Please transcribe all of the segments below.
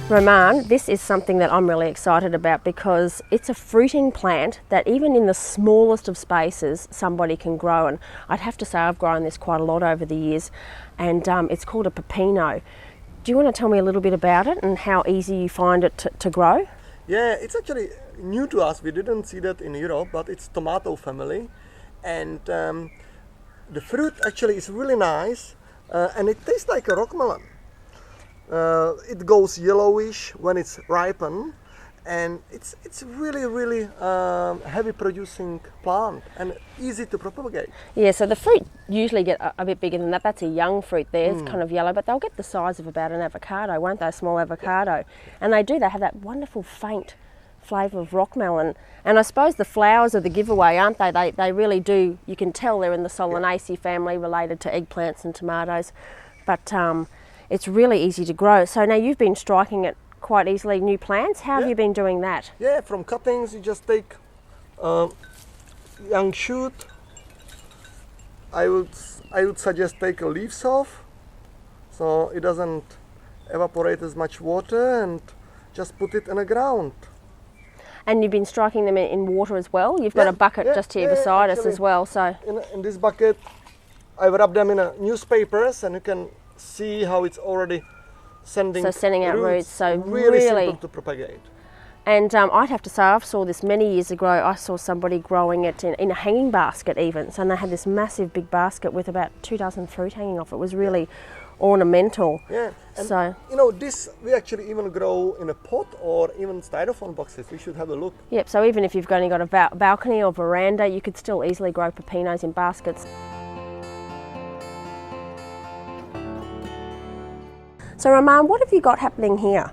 Roman, this is something that I'm really excited about because it's a fruiting plant that even in the smallest of spaces somebody can grow, and I'd have to say I've grown this quite a lot over the years, and it's called a pepino. Do you want to tell me a little bit about it and how easy you find it to grow? Yeah, it's actually new to us. We didn't see that in Europe, but it's tomato family, and the fruit actually is really nice, and it tastes like a rock melon. It goes yellowish when it's ripened, and it's really heavy producing plant and easy to propagate. Yeah, so the fruit usually get a bit bigger than that. That's a young fruit there. It's kind of yellow, but they'll get the size of about an avocado, won't they? A small avocado. And they have that wonderful faint flavour of rock melon. And I suppose the flowers are the giveaway, aren't they? They really do. You can tell they're in the Solanaceae family, related to eggplants and tomatoes. But it's really easy to grow. So now you've been striking it quite easily, new plants. How have you been doing that? Yeah, from cuttings you just take young shoot. I would suggest take the leaves off, so it doesn't evaporate as much water, and just put it in the ground. And you've been striking them in water as well? You've got a bucket just here beside us as well. So in this bucket, I've rubbed them in newspapers, and you can see how it's already sending out roots. So really simple to propagate. And I'd have to say, I saw this many years ago. I saw somebody growing it in a hanging basket even. So they had this massive big basket with about 2 dozen fruit hanging off. It was really ornamental. Yeah, and so this we actually even grow in a pot or even styrofoam boxes. We should have a look. Yep, so even if you've only got a balcony or veranda, you could still easily grow pepinos in baskets. So Roman, what have you got happening here?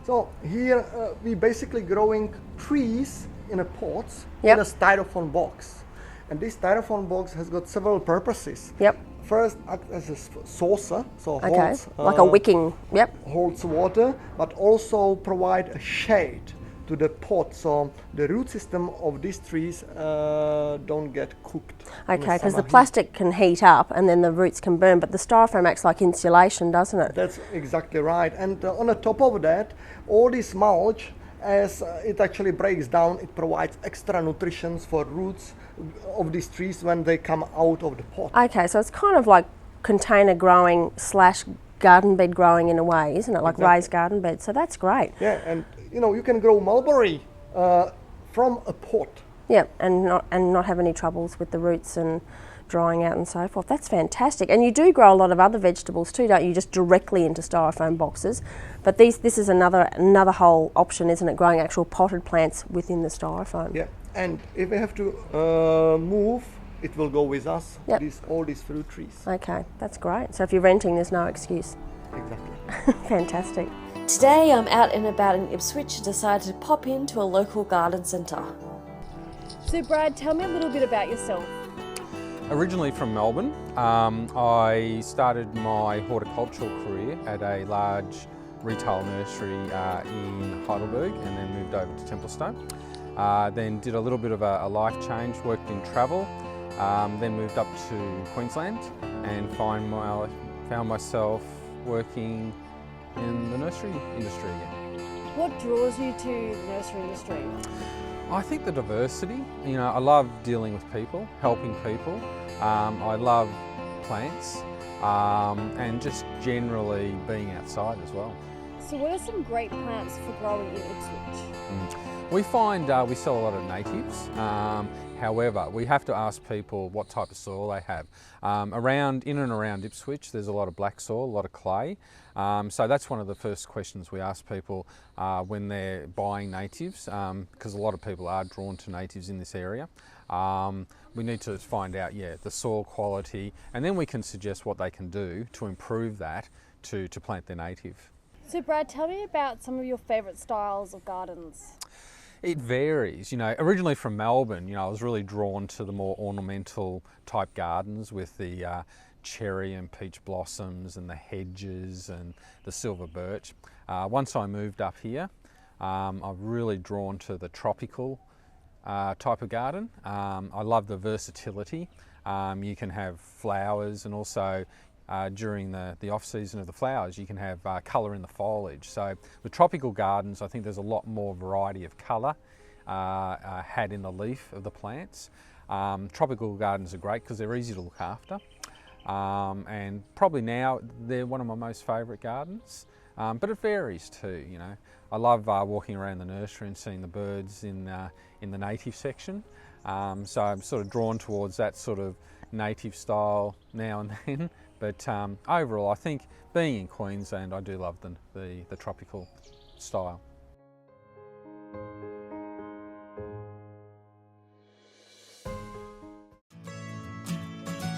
So here we basically growing trees in a pots in a styrofoam box, and this styrofoam box has got several purposes. Yep. First, act as a saucer, so holds like a wicking. Yep. Holds water, but also provide a shade to the pot, so the root system of these trees don't get cooked. Okay, because the plastic can heat up and then the roots can burn, but the styrofoam acts like insulation, doesn't it? That's exactly right. And on the top of that, all this mulch, as it actually breaks down, it provides extra nutrition for roots of these trees when they come out of the pot. Okay, so it's kind of like container growing / garden bed growing in a way, isn't it? Like raised garden beds. So that's great. Yeah, and you can grow mulberry from a pot. Yeah, and not have any troubles with the roots and drying out and so forth. That's fantastic. And you do grow a lot of other vegetables too, don't you? Just directly into styrofoam boxes. But this is another whole option, isn't it? Growing actual potted plants within the styrofoam. Yeah, and if we have to move, it will go with us. Yep. All these fruit trees. Okay, that's great. So if you're renting, there's no excuse. Exactly. Fantastic. Today I'm out and about in Ipswich and decided to pop into a local garden centre. So Brad, tell me a little bit about yourself. Originally from Melbourne, I started my horticultural career at a large retail nursery in Heidelberg and then moved over to Templestowe. Then did a little bit of a life change, worked in travel, then moved up to Queensland and found myself working in the nursery industry again. What draws you to the nursery industry? I think the diversity. I love dealing with people, helping people. I love plants and just generally being outside as well. So what are some great plants for growing in Ipswich? We find we sell a lot of natives. However, we have to ask people what type of soil they have. In and around Ipswich, there's a lot of black soil, a lot of clay. So that's one of the first questions we ask people when they're buying natives, because a lot of people are drawn to natives in this area. We need to find out, the soil quality, and then we can suggest what they can do to improve that to plant their native. So Brad, tell me about some of your favourite styles of gardens. It varies. Originally from Melbourne, I was really drawn to the more ornamental type gardens with the cherry and peach blossoms and the hedges and the silver birch. Once I moved up here, I'm really drawn to the tropical type of garden. I love the versatility. You can have flowers and also during the off season of the flowers. You can have colour in the foliage. So with tropical gardens, I think there's a lot more variety of colour had in the leaf of the plants. Tropical gardens are great because they're easy to look after, and probably now they're one of my most favourite gardens. But it varies too, you know. I love walking around the nursery and seeing the birds in the native section. So I'm sort of drawn towards that sort of native style now and then. But overall, I think being in Queensland, I do love the tropical style.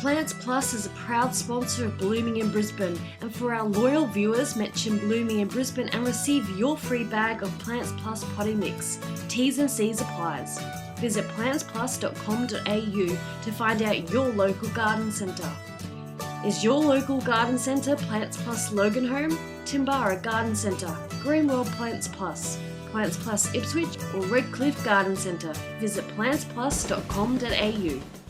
Plants Plus is a proud sponsor of Blooming in Brisbane, and for our loyal viewers, mention Blooming in Brisbane and receive your free bag of Plants Plus potting mix. T's and C's applies. Visit plantsplus.com.au to find out your local garden centre. Is your local garden centre Plants Plus Loganholme, Timbara Garden Centre, Greenwell Plants Plus, Plants Plus Ipswich or Redcliffe Garden Centre? Visit plantsplus.com.au.